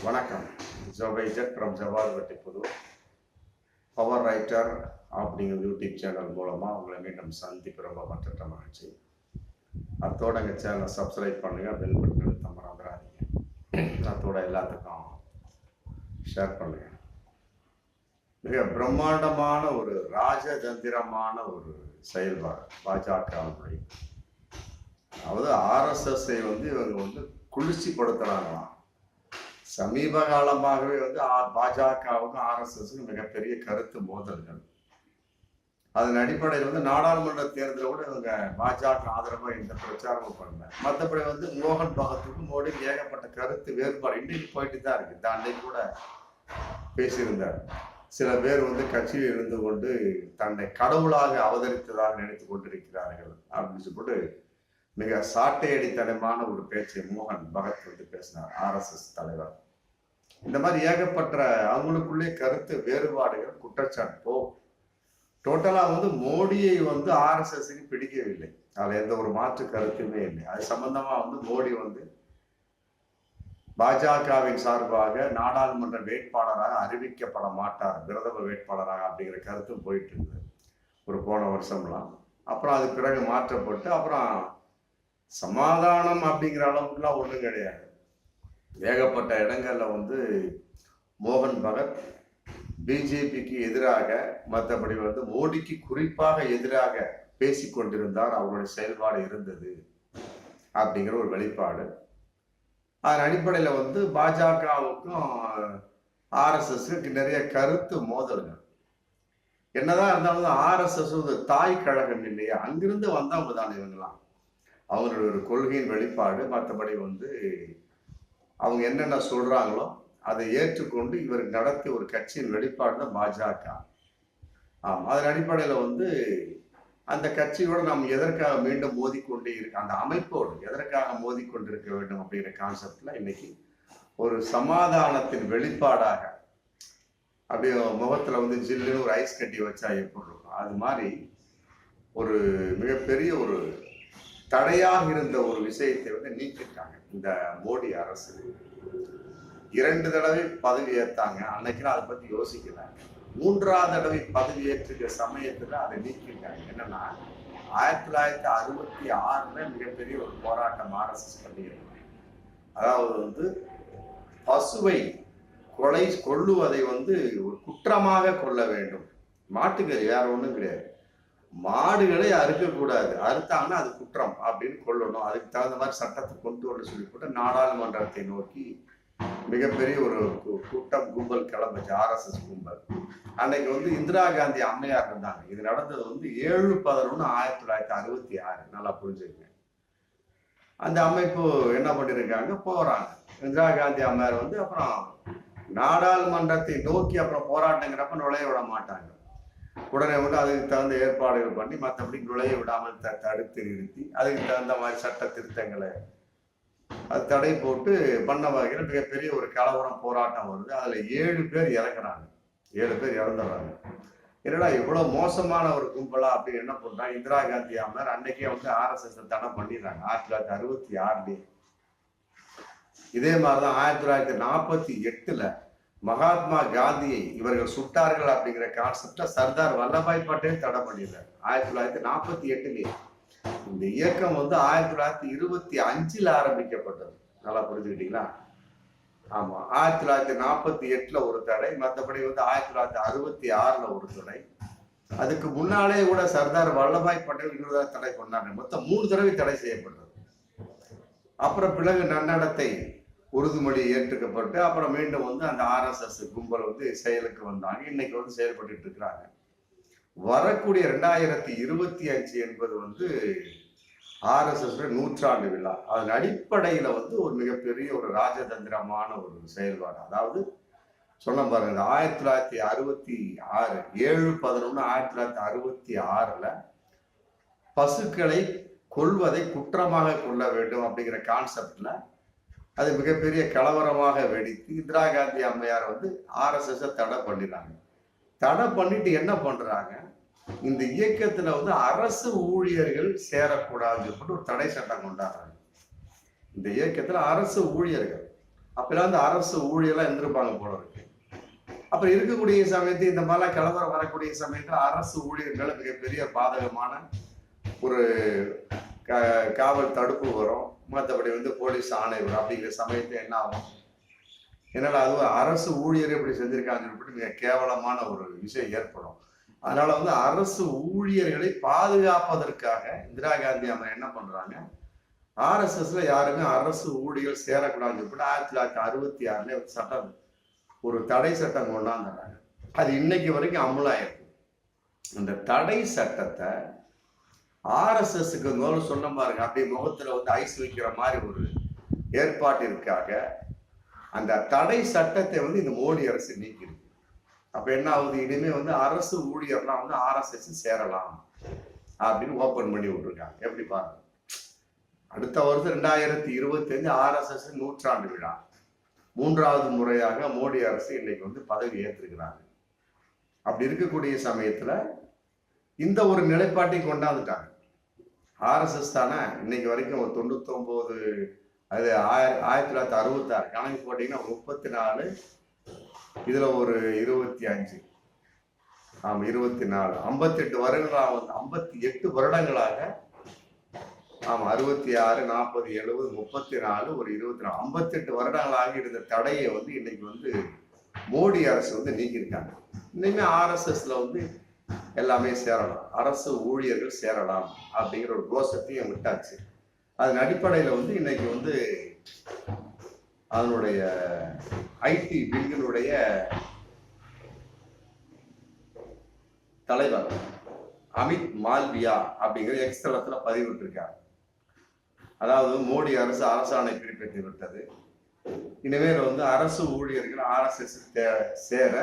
வணக்கம். ஜோபைஜட் ஃப்ரம் ஜவால்வட்டி புது power writer அப்படிங்கிற யூடியூப் சேனல் மூலமாக உங்களை மீண்டும் சந்திப்பு ரொம்ப மற்ற மகிழ்ச்சி. அத்தோட எங்கள் சேனலை சப்ஸ்கிரைப் பண்ணுங்கள், பெல் பட்டன் அழுத்த மறந்துடாதீங்க. அத்தோட எல்லாத்துக்கும் ஷேர் பண்ணுங்கள். மிக பிரம்மாண்டமான ஒரு ராஜதந்திரமான ஒரு செயல்பாடு பாஜகவுடைய, அதாவது ஆர்எஸ்எஸ்ஐ இவங்க குளிர்ச்சிப்படுத்துறாங்களாம். சமீப காலமாகவே பாஜகவுக்கும் ஆர்எஸ்எஸ்க்கும் மிகப்பெரிய கருத்து மோதல்கள். அதன் அடிப்படையில் நாடாளுமன்ற தேர்தலில் கூட இவங்க பாஜக ஆதரவாக எந்த பிரச்சாரமும் பண்ணல. மற்றபடி மோகன் பகத்துக்கும் மோடி ஏகப்பட்ட கருத்து வேறுபாடு இன்னைக்கு போயிட்டு தான் இருக்கு. அன்னைக்கு கூட பேசியிருந்தார். சில பேர் கட்சியில் இருந்து கொண்டு தன்னை கடவுளாக அவதரித்ததாக நினைத்து கொண்டிருக்கிறார்கள் அப்படின்னு சொல்லிட்டு மிக சாட்டையடித்தனமான ஒரு பேச்சை மோகன் பகத் பேசினார், ஆர்எஸ்எஸ் தலைவர். இந்த மாதிரி ஏகப்பட்ட அவங்களுக்குள்ளே கருத்து வேறுபாடுகள், குற்றச்சாட்டு டோட்டலா மோடியை ஆர்எஸ்எஸ்க்கு பிடிக்கவில்லை. அதுல எந்த ஒரு மாற்று கருத்துமே இல்லை. அது சம்பந்தமா மோடி பாஜகவின் சார்பாக நாடாளுமன்ற வேட்பாளராக அறிவிக்கப்பட மாட்டார், பிரதம வேட்பாளராக அப்படிங்கிற கருத்தும் போயிட்டு இருந்தது ஒரு போன வருஷம்லாம். அப்புறம் அது பிறகு மாற்றப்பட்டு அப்புறம் சமாதானம் அப்படிங்கிற அளவுக்குலாம் ஒன்றும் கிடையாது. ஏகப்பட்ட இடங்கள்ல மோகன் பகத் பிஜேபிக்கு எதிராக, மற்றபடி மோடிக்கு குறிப்பாக எதிராக பேசிக்கொண்டிருந்தார். அவருடைய செயல்பாடு இருந்தது அப்படிங்கிற ஒரு வெளிப்பாடு. அதன் அடிப்படையில் பாஜகவுக்கும் ஆர்எஸ்எஸ்க்கு நிறைய கருத்து மோதல்கள். என்னதான் இருந்தாலும் ஆர்எஸ்எஸ் தாய் கழகம் இல்லையா, அங்கிருந்து வந்தவங்க தான் இவங்கெல்லாம். அவங்களுடைய ஒரு கொள்கையின் வெளிப்பாடு. மற்றபடி அவங்க என்னென்ன சொல்றாங்களோ அதை ஏற்றுக்கொண்டு இவர் நடத்திய ஒரு கட்சியின் வெளிப்பாடு தான் பாஜக. அதன் அடிப்படையில் அந்த கட்சியோட நாம் எதற்காக மீண்டும் மோதிக்கொண்டே இருக்கு, அந்த அமைப்போடு எதற்காக மோதிக்கொண்டிருக்க வேண்டும் அப்படிங்கிற கான்செப்ட்ல இன்னைக்கு ஒரு சமாதானத்தின் வெளிப்பாடாக அப்படியே முகத்துல ஜில்லுன்னு ஒரு ஐஸ் கட்டி வச்சா எப்படி இருக்கும், அது மாதிரி ஒரு மிகப்பெரிய ஒரு தடையாக இருந்த ஒரு விஷயத்தை நீக்கிட்டாங்க இந்த மோடி அரசு. 2 தடவை பதவி ஏற்றாங்க. அன்னைக்கு அதை பத்தி யோசிக்கல. 3ஆவது தடவை பதவி ஏற்றுக்க சமயத்துல அதை நீக்கிட்டாங்க. என்னன்னா 1966 மிகப்பெரிய ஒரு போராட்டம் ஆர்எஸ்எஸ் பண்ணியிருந்தாங்க. அதாவது பசுவை கொல்லுவதை ஒரு குற்றமாக கொள்ள வேண்டும். மாட்டுக்கறி வேற ஒண்ணும் கிடையாது. மாடுகளை அறுக்கக்கூடாது, அறுத்தாங்கன்னா அது குற்றம் அப்படின்னு கொள்ளணும். அதுக்கு தகுந்த மாதிரி சட்டத்தை கொண்டு வர சொல்லி போட்டு நாடாளுமன்றத்தை நோக்கி மிகப்பெரிய ஒரு கூட்டம் கும்பல் கிளம்புச்சு, ஆர்எஸ்எஸ் கும்பல். அன்னைக்கு இந்திரா காந்தி அம்மையார் இருந்தாங்க. இது நடந்தது 7/11/1966. நல்லா புரிஞ்சுக்கங்க. அந்த அமைப்பு என்ன பண்ணிருக்காங்க, போறாங்க. இந்திரா காந்தி அம்மையார் அப்புறம் நாடாளுமன்றத்தை நோக்கி அப்புறம் போராட்டங்கிறப்ப நுழைய விட மாட்டாங்க. உடனே அதுக்கு தகுந்த ஏற்பாடுகள் பண்ணி மற்றபடி நுழைய விடாமல் தடுத்து நிறுத்தி அதுக்கு தகுந்த மாதிரி சட்ட திருத்தங்களை அது தடை போட்டு பண்ண வகையில் மிகப்பெரிய ஒரு கலவரம் போராட்டம் வருது. அதுல 7 பேர் இறக்குறாங்க, 7 பேர் இறந்துடுறாங்க. என்னடா இவ்வளவு மோசமான ஒரு கும்பலா அப்படின்னு என்ன பண்றாங்க, இந்திரா காந்தி அம்மையார் அன்னைக்கே ஆர்எஸ்எஸ் தடை பண்ணிடுறாங்க 1966. இதே மாதிரிதான் 1948 மகாத்மா காந்தியை இவர்கள் சுட்டார்கள் அப்படிங்கிற கான்செப்ட சர்தார் வல்லபாய் பட்டேல் தடை பண்ணிடுறாரு 1948. இந்த இயக்கம் 1925 ஆரம்பிக்கப்பட்டது. நல்லா புரிஞ்சுக்கிட்டீங்களா? ஆமா, 1948 ஒரு தடை, மற்றபடி 1966 ஒரு தடை. அதுக்கு முன்னாலே கூட சர்தார் வல்லபாய் பட்டேல் இன்னொரு தடை பண்ணாங்க. மொத்தம் 3 தடவை தடை செய்யப்பட்டது. அப்புறம் பிறகு நன்னடத்தை உறுதிமொழி ஏற்றுக்கப்பட்டு அப்புறம் மீண்டும் அந்த ஆர்எஸ்எஸ் கும்பல் செயலுக்கு வந்தாங்க. இன்னைக்கு செயல்பட்டு இருக்கிறாங்க. வரக்கூடிய 2025 என்பது ஆர்எஸ்எஸ் 100ஆண்டு விழா. அதன் அடிப்படையில ஒரு மிகப்பெரிய ஒரு ராஜதந்திரமான ஒரு செயல்பாடு. அதாவது சொன்ன பாருங்க, 1966 7/11/1966 பசுக்களை கொல்வதை குற்றமாக கொள்ள வேண்டும் அப்படிங்கிற கான்செப்ட்ல அது மிகப்பெரிய கலவரமாக வெடித்து இந்திரா காந்தி அம்மையார் ஆர்எஸ்எஸ் தடை பண்ணிடுறாங்க. தடை பண்ணிட்டு என்ன பண்றாங்க, இந்த இயக்கத்துல அரசு ஊழியர்கள் சேரக்கூடாதுன்னு சொல்லிட்டு ஒரு தடை சட்டம் கொண்டாடுறாங்க. இந்த இயக்கத்துல அரசு ஊழியர்கள் அப்பெல்லாம் வந்து அரசு ஊழியெல்லாம் இருந்திருப்பாங்க போல இருக்கு. அப்புறம் இருக்கக்கூடிய சமயத்தில் இந்த மாதிரிலாம் கலவரம் வரக்கூடிய சமயத்தில் அரசு ஊழியர்கள் மிகப்பெரிய பாதகமான ஒரு காவல் தடுப்பு வரும், மற்றபடி வந்து போலீஸ் ஆணை வரும். அப்படிங்கிற சமயத்தில் என்ன ஆகும், என்னடா அதுவும் அரசு ஊழியர் இப்படி செஞ்சிருக்காங்கன்னு சொல்லிட்டு மிக கேவலமான ஒரு விஷயம் ஏற்படும். அதனால வந்து அரசு ஊழியர்களை பாதுகாப்பதற்காக இந்திரா காந்தி அம்மா என்ன பண்றாங்க, ஆர்எஸ்எஸ்ல யாருமே அரசு ஊழியர் சேரக்கூடாதுன்னு சொல்லிட்டு 1966 சட்டம், ஒரு தடை சட்டம் கொண்டாந்துறாங்க. அது இன்னைக்கு வரைக்கும் அமலாயிருக்கு. அந்த தடை சட்டத்தை ஆர்எஸ்எஸ்க்கு முதல்ல சொன்ன பாருங்க, அப்படியே முகத்துல வந்து ஐஸ் வைக்கிற மாதிரி ஒரு ஏற்பாட்டிற்காக அந்த தடை சட்டத்தை வந்து இந்த மோடி அரசு நீக்கிருக்கு. அப்ப என்ன ஆகுது, இனிமே வந்து அரசு ஊழியர்லாம் வந்து ஆர்எஸ்எஸ் சேரலாம் அப்படின்னு ஓபன் பண்ணி விட்டுருக்காங்க. எப்படி பாருங்க, அடுத்த வருஷம் 2025 ஆர்எஸ்எஸ் 100ஆண்டு விழா. 3வது முறையாக மோடி அரசு இன்னைக்கு வந்து பதவி ஏற்றிருக்கிறாங்க. அப்படி இருக்கக்கூடிய சமயத்துல இந்த ஒரு நிலைப்பாட்டை கொண்டாந்துட்டாங்க. ஆர்எஸ்எஸ் தானே இன்னைக்கு வரைக்கும் ஒரு 99, அது 1966 கணக்கு போட்டீங்கன்னா 34, இதுல ஒரு 25, ஆமா 24, 58 வருடங்களாக, 58 வருடங்களாக, ஆமா 66, 40, 70, 34, ஒரு 24, 58 வருடங்களாக இருந்த தடையை வந்து இன்னைக்கு வந்து மோடி அரசு வந்து நீக்கியிருக்காங்க. இனிமே ஆர்எஸ்எஸ்ல வந்து எல்லாமே சேரலாம், அரசு ஊழியர்கள் சேரலாம் அப்படிங்கிற ஒரு கோஷத்தையும் விட்டாச்சு. அதன் அடிப்படையில் வந்து இன்னைக்கு வந்து அதனுடைய ஐடி விங்கினுடைய தலைவர் அமித் மால்வியா அப்படிங்கிற எக்ஸ் தளத்துல பதிவிட்டிருக்கார். அதாவது மோடி அரசு அரசாணை பிறப்பித்து விட்டது, இனிமேல் வந்து அரசு ஊழியர்கள் ஆர்எஸ்எஸ் சேர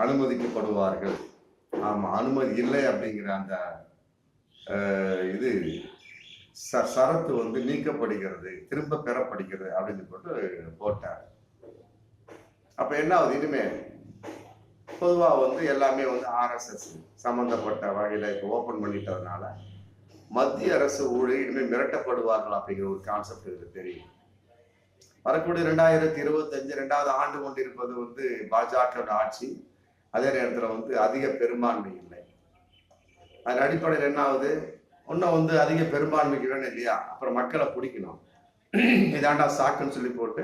அனுமதிக்கப்படுவார்கள். ஆமா, அனுமதி இல்லை அப்படிங்கிற அந்த இது சரத்து வந்து நீக்கப்படுகிறது, திரும்ப பெறப்படுகிறது அப்படின்னு சொல்லிட்டு போட்டார். அப்ப என்ன ஆகுது, இனிமே பொதுவா வந்து எல்லாமே வந்து ஆர்எஸ்எஸ் சம்பந்தப்பட்ட வகையில இப்போ ஓபன் பண்ணிட்டதுனால மத்திய அரசு ஊழியர் இனிமேல் மிரட்டப்படுவார்கள் அப்படிங்கிற ஒரு கான்செப்ட் இதுக்கு தெரியும். வரக்கூடிய 2025 2வது ஆண்டு கொண்டிருப்பது வந்து பாஜக ஆட்சி. அதே நேரத்தில் வந்து அதிக பெரும்பான்மை இல்லை. அதன் அடிப்படையில் என்ன ஆகுது, இன்னும் வந்து அதிக பெரும்பான்மைக்கு வேணும் இல்லையா, அப்புறம் மக்களை பிடிக்கணும், இதாண்டா சாக்குன்னு சொல்லி போட்டு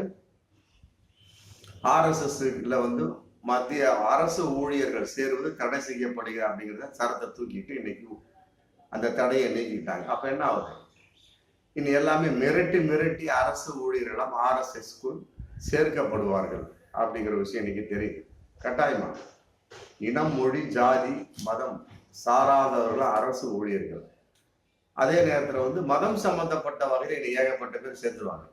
ஆர்எஸ்எஸ்ல வந்து மத்திய அரசு ஊழியர்கள் சேருவது தடை செய்யப்படுகிறது அப்படிங்கிறத சரத்தை தூக்கிட்டு இன்னைக்கு அந்த தடையை நீக்கிட்டாங்க. அப்ப என்ன ஆகுது, இனி எல்லாமே மிரட்டி அரசு ஊழியர்களும் ஆர்எஸ்எஸ்க்குள் சேர்க்கப்படுவார்கள் அப்படிங்கிற விஷயம் இன்னைக்கு தெரியுது. கட்டாயமா இனம், மொழி, ஜாதி, மதம் சாராதவர்கள் அரசு ஊழியர்கள். அதே நேரத்தில் வந்து மதம் சம்பந்தப்பட்ட வகையில் இன்னைக்கு ஏகப்பட்ட பேர் சேர்த்துருவாங்க.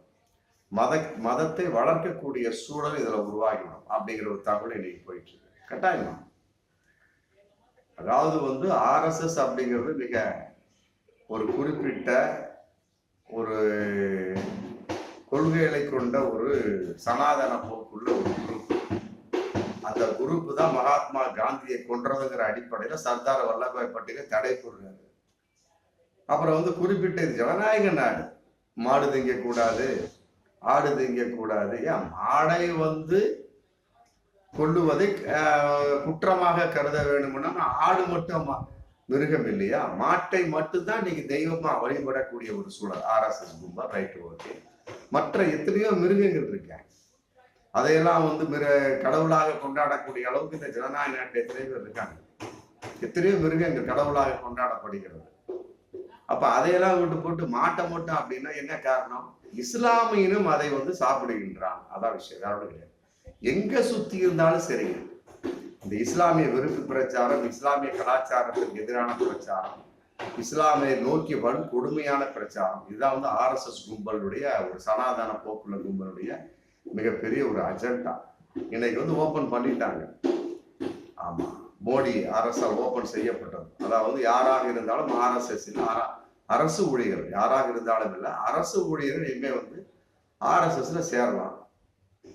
மதத்தை வளர்க்கக்கூடிய சூழல் இதுல உருவாகிடும் அப்படிங்கிற ஒரு தகவல் இன்னைக்கு போயிட்டு இருக்கு. கட்டாயமா அதாவது வந்து ஆர்எஸ்எஸ் அப்படிங்கிறது மிக ஒரு குறிப்பிட்ட ஒரு கொள்கைகளை கொண்ட ஒரு சனாதன போக்குள்ள ஒரு குரூப். அந்த குரூப் தான் மகாத்மா காந்தியை கொன்றதுங்கிற அடிப்படையில சர்தார் வல்லபாய் பட்டேலை தடை போடுறாரு. அப்புறம் வந்து குறிப்பிட்ட ஜனநாயக நாடு, மாடு திங்க கூடாது, ஆடு திங்க கூடாது. ஏன் மாடை வந்து கொள்ளுவதை குற்றமாக கருத வேண்டும்னா ஆடு மட்டும் மிருகம் இல்லையா, மாட்டை மட்டும்தான் நீங்க தெய்வமா வழிபடக்கூடிய ஒரு சூழல் ஆர்எஸ்எஸ் கும்பல். Right, okay. மற்ற எத்தனையோ மிருகங்கள் இருக்கேன், அதையெல்லாம் வந்து கடவுளாக கொண்டாடக்கூடிய அளவுக்கு இந்த ஜனநாயக நாட்டு எத்தனையோ பேர் இருக்காங்க. எத்தனையோ மிருகங்கள் கடவுளாக கொண்டாடப்படுகிறது. அப்ப அதையெல்லாம் விட்டு போட்டு மாட்டை மட்டும் அப்படின்னா என்ன காரணம், இஸ்லாமியனும் அதை வந்து சாப்பிடுகின்றான். அதான் விஷயம், வேற கிடையாது. எங்க சுத்தி இருந்தாலும் சரி, இந்த இஸ்லாமிய வெறுப்பு பிரச்சாரம், இஸ்லாமிய கலாச்சாரத்துக்கு எதிரான பிரச்சாரம், இஸ்லாமிய நோக்கி வன் கொடுமையான பிரச்சாரம், இதுதான் வந்து ஆர்எஸ்எஸ் கும்பலுடைய ஒரு சனாதன போக்குள்ள கும்பலுடைய மிகப்பெரிய ஒரு அஜெண்டா. இன்னைக்கு வந்து ஓபன் பண்ணிட்டாங்க. ஆமா, மோடி அரசால் ஓபன் செய்யப்பட்டது. அதாவது யாராக இருந்தாலும் ஆர்எஸ்எஸ் அரசு ஊழியர்கள் யாராக இருந்தாலும் இல்லை, அரசு ஊழியர்கள் இனிமே வந்து ஆர்எஸ்எஸ்ல சேரலாம்.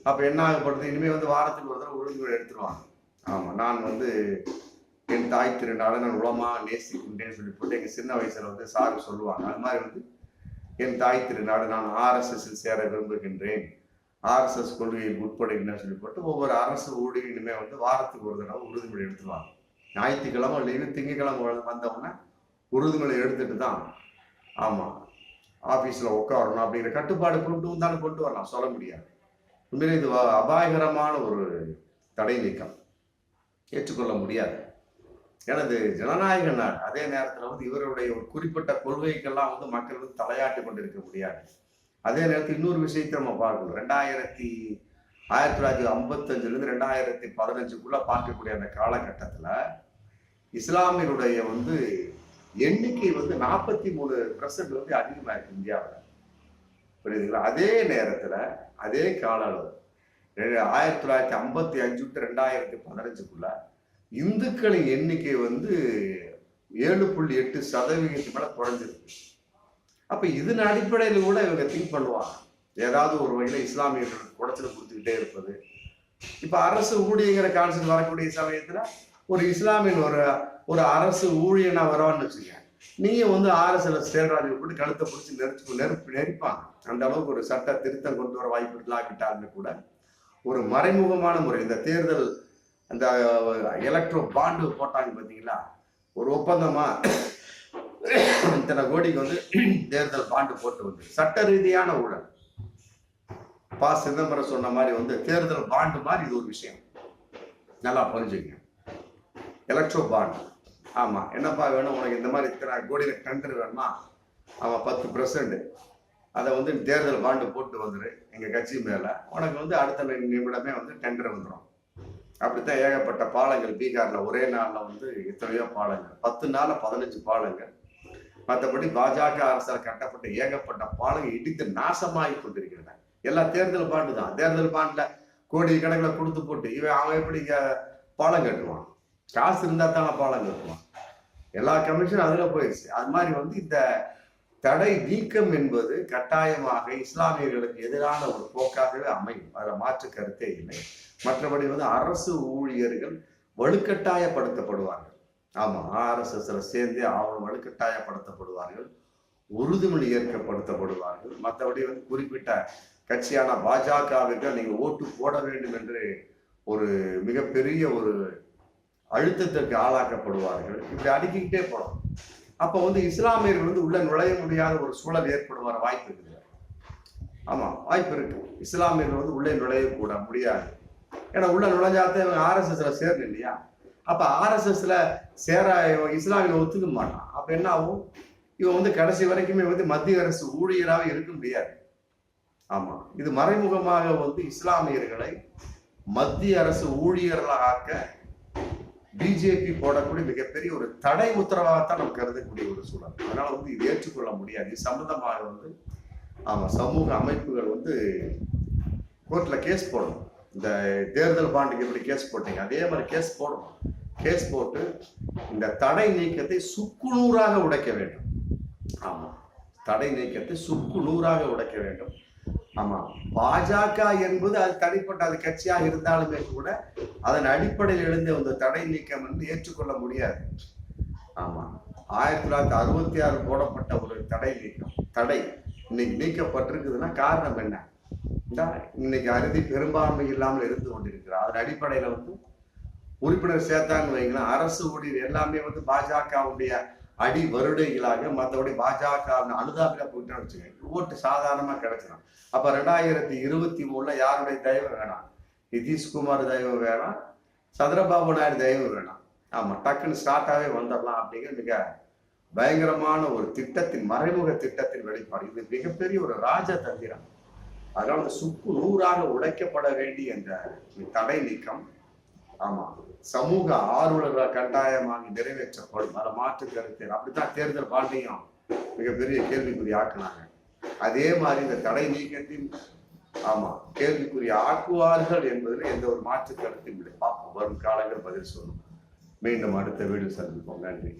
அப்ப என்ன ஆகப்படுது, இனிமே வந்து வாரத்துக்கு ஒரு தடவை ஒழுங்குகள் எடுத்துருவாங்க. ஆமா, நான் வந்து என் தாய் திருநாளை நான் உளமா நேசிக்கின்றேன்னு சொல்லி போட்டு எங்க சின்ன வயசுல வந்து சாரு சொல்லுவாங்க. அது மாதிரி வந்து என் தாய் திருநாடு, நான் RSSல் சேர விரும்புகின்றேன், RSS கொள்கையில் உட்படுகின்றேன்னு சொல்லி போட்டு ஒவ்வொரு அரசு ஊழியனுமே வந்து வாரத்துக்கு ஒரு தடவை உறுதிமொழி எடுத்துருவாங்க. ஞாயிற்றுக்கிழமை லீவு, திங்கக்கிழமை வந்தவொடனே உறுதிமொழி எடுத்துட்டு தான் ஆஃபீஸில் உட்காரணும் அப்படிங்கிற கட்டுப்பாடு கொண்டு வரலாம், சொல்ல முடியாது. உண்மையிலே இது அபாயகரமான ஒரு தடை நீக்கம், ஏற்றுக்கொள்ள முடியாது. எனது ஜனநாயக நாடு. அதே நேரத்தில் வந்து இவருடைய ஒரு குறிப்பிட்ட கொள்கைக்கெல்லாம் வந்து மக்கள் வந்து தலையாட்டி கொண்டிருக்க முடியாது. அதே நேரத்தில் இன்னொரு விஷயத்தை நம்ம பார்க்கணும். 1955 2015 பார்க்கக்கூடிய அந்த காலகட்டத்தில் இஸ்லாமியருடைய வந்து எண்ணிக்கை வந்து 43% வந்து அதிகமாக இருக்கு இந்தியாவில். புரியுதுங்களா? அதே நேரத்தில் அதே கால அளவு 1955 to 2015 இந்துக்களின் எண்ணிக்கை வந்து 7.8% மேல குறைஞ்சிருக்கு. அப்ப இதன் அடிப்படையில் கூட இவங்க திங்க் பண்ணுவாங்க, ஏதாவது ஒரு வகையில இஸ்லாமியர்களுக்கு குடைச்சல் கொடுத்துக்கிட்டே இருப்பது. இப்ப அரசு ஊழியங்கிற கான்செப்ட் வரக்கூடிய சமயத்துல ஒரு இஸ்லாமியன் ஒரு அரசு ஊழியனா வரவான்னு வச்சுக்க, நீங்க வந்து RSS செயல்ராஜ்யம் போட்டு கழுத்தை பிடிச்சி நெருப்பாங்க. அந்த அளவுக்கு ஒரு சட்ட திருத்தம் கொண்டு வர வாய்ப்பு இல்லாக்கிட்டாருன்னு கூட ஒரு மறைமுகமான முறை இந்த தேர்தல் அந்த எலக்ட்ரோ பாண்டு போட்டாங்க பார்த்தீங்களா, ஒரு ஒப்பந்தமா இத்தனை கோடிக்கு வந்து தேர்தல் பாண்டு போட்டு வந்து சட்ட ரீதியான ஊழல். சிதம்பரம் சொன்ன மாதிரி வந்து தேர்தல் பாண்டு மாதிரி இது ஒரு விஷயம், நல்லா புரிஞ்சுங்க. எலக்ட்ரோ பாண்ட், என்னப்பா வேணும் உனக்கு, இந்த மாதிரி இத்தனை கோடியில டெண்டர் வேணுமா, 10% அதை வந்து தேர்தல் பாண்டு போட்டு வந்துரு எங்க கட்சி மேல, உனக்கு வந்து அடுத்த நிமிடமே வந்து டெண்டர் வந்துடும். அப்படித்தான் ஏகப்பட்ட பாலங்கள் பீகார்ல ஒரே நாள்ல வந்து எத்தனையோ பாலங்கள், 10 நாள்ல 15 பாலங்கள். மற்றபடி பாஜக அரசால் கட்டப்பட்ட ஏகப்பட்ட பாலங்கள் இடித்து நாசமாகி கொண்டிருக்கின்றன. எல்லாம் தேர்தல் பாண்டு தான். தேர்தல் பாண்டுல கோடி கணக்கில் கொடுத்து போட்டு அவன் எப்படி பாலம் கட்டுவான்? காசு இருந்தா தானே பாலம் கட்டுவான். எல்லா கமிஷனும் அதுல போயிடுச்சு. அது மாதிரி வந்து இந்த தடை நீக்கம் என்பது கட்டாயமாக இஸ்லாமியர்களுக்கு எதிரான ஒரு போக்காகவே அமையும், அதில் மாற்று கருத்தே இல்லை. மற்றபடி வந்து அரசு ஊழியர்கள் வலுக்கட்டாயப்படுத்தப்படுவார்கள். RSSல சேர்ந்தே அவங்க வலுக்கட்டாயப்படுத்தப்படுவார்கள், உறுதிமொழி ஏற்கப்படுத்தப்படுவார்கள். மற்றபடி வந்து குறிப்பிட்ட கட்சியான பாஜகவிற்கு நீங்க ஓட்டு போட வேண்டும் என்று ஒரு மிகப்பெரிய ஒரு அழுத்தத்திற்கு ஆளாக்கப்படுவார்கள். இப்படி அடுக்கிக்கிட்டே போகலாம். அப்ப வந்து இஸ்லாமியர்கள் வந்து உள்ள நுழைய முடியாத ஒரு சூழல் ஏற்படுவார் வாய்ப்பு இருக்குது. வாய்ப்பு இருக்கு. இஸ்லாமியர்கள் வந்து உள்ளே நுழையக்கூட முடியாது. ஏன்னா உள்ள நுழைஞ்சாத்த RSSல சேரணும் இல்லையா? அப்ப RSSல சேர இஸ்லாமியனை ஒத்துக்க மாட்டான். அப்ப என்ன ஆகும்? இவன் வந்து கடைசி வரைக்குமே வந்து மத்திய அரசு ஊழியராக இருக்க முடியாது. இது மறைமுகமாக வந்து இஸ்லாமியர்களை மத்திய அரசு ஊழியர்களாக பிஜேபி போடக்கூடிய மிகப்பெரிய ஒரு தடை உத்தரவாகத்தான் நம்ம கருதக்கூடிய ஒரு சூழல். அதனால வந்து இது ஏற்றுக்கொள்ள முடியாது. இது சம்பந்தமாக வந்து சமூக அமைப்புகள் வந்து கோர்ட்ல கேஸ் போடணும். இந்த தேர்தல் பாண்டுக்கு எப்படி கேஸ் போட்டீங்க அதே மாதிரி கேஸ் போடணும். கேஸ் போட்டு இந்த தடை நீக்கத்தை சுக்குநூறாக உடைக்க வேண்டும். தடை நீக்கத்தை சுக்குநூறாக உடைக்க வேண்டும். பாஜக என்பது அது தனிப்பட்ட அது கட்சியாக இருந்தாலுமே கூட அதன் அடிப்படையில் எழுந்த அந்த தடை நீக்கம் வந்து ஏற்றுக்கொள்ள முடியாது. 1966 போடப்பட்ட ஒரு தடை நீக்கம், தடை இன்னைக்கு நீக்கப்பட்டிருக்குதுன்னா காரணம் என்ன? இன்னைக்கு அறுதி பெரும்பான்மை இல்லாமல் இருந்து கொண்டிருக்கிறார். அதன் அடிப்படையில வந்து உறுப்பினர் சேர்த்தான்னு வைங்களேன், அரசு ஊழியர் எல்லாமே வந்து பாஜகவுடைய அடி வருடைகளாக, மற்றபடி பாஜக அனுதாபில போயிட்டு வச்சுக்கோங்க, ஓட்டு சாதாரணமா கிடைச்சிடும். அப்ப 2023 யாருடைய தயவு வேணாம்? நிதிஷ்குமார் தயவு வேணாம், சந்திரபாபு நாயுடு தயவு வேணாம். டக்குன்னு ஸ்டார்ட்டாவே வந்துடலாம் அப்படிங்கிற மிக பயங்கரமான ஒரு திட்டத்தின், மறைமுக திட்டத்தின் வெளிப்பாடு. இது மிகப்பெரிய ஒரு ராஜ தந்திரம். அதனால சுக்கு நூறாக உடைக்கப்பட வேண்டிய இந்த தடை நீக்கம் சமூக ஆர்வலர்கள் கட்டாயமாக நிறைவேற்றப்படும். அதை மாற்று கருத்து. அப்படித்தான் தேர்தல் பாண்டையும் மிகப்பெரிய கேள்விக்குறி ஆக்குனாங்க. அதே மாதிரி இந்த தடை நீக்கத்தின் கேள்விக்குறி ஆக்குவார்கள் என்பதில் எந்த ஒரு மாற்று கருத்தையும் இல்லை. பார்ப்போம், வரும் காலங்கள் பதில் சொல்லும். மீண்டும் அடுத்த வீடியோ சந்திப்போம். நன்றி.